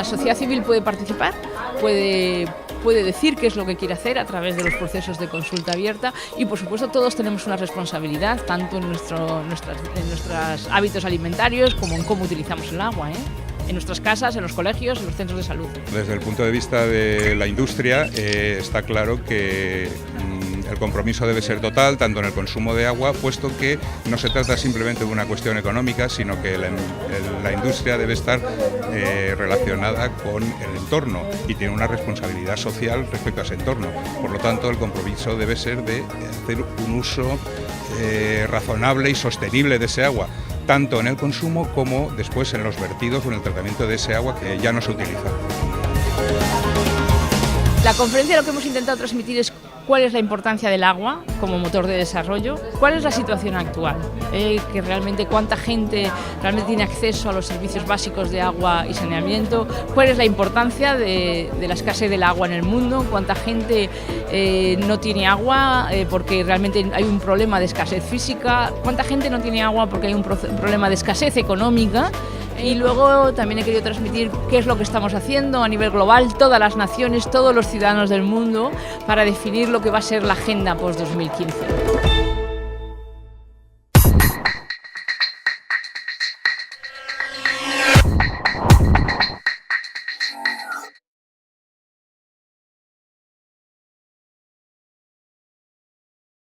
la sociedad civil puede participar, puede decir qué es lo que quiere hacer a través de los procesos de consulta abierta y, por supuesto, todos tenemos una responsabilidad, tanto en nuestros hábitos alimentarios como en cómo utilizamos el agua, en nuestras casas, en los colegios, en los centros de salud. Desde el punto de vista de la industria, está claro que el compromiso debe ser total, tanto en el consumo de agua, puesto que no se trata simplemente de una cuestión económica, sino que la industria debe estar relacionada con el entorno y tiene una responsabilidad social respecto a ese entorno. Por lo tanto, el compromiso debe ser de hacer un uso razonable y sostenible de ese agua, tanto en el consumo como después en los vertidos o en el tratamiento de ese agua que ya no se utiliza. La conferencia lo que hemos intentado transmitir es cuál es la importancia del agua como motor de desarrollo, cuál es la situación actual, que realmente cuánta gente realmente tiene acceso a los servicios básicos de agua y saneamiento, cuál es la importancia de la escasez del agua en el mundo, cuánta gente no tiene agua porque realmente hay un problema de escasez física, cuánta gente no tiene agua porque hay un problema de escasez económica. Y luego también he querido transmitir qué es lo que estamos haciendo a nivel global, todas las naciones, todos los ciudadanos del mundo, para definir lo que va a ser la agenda post-2015.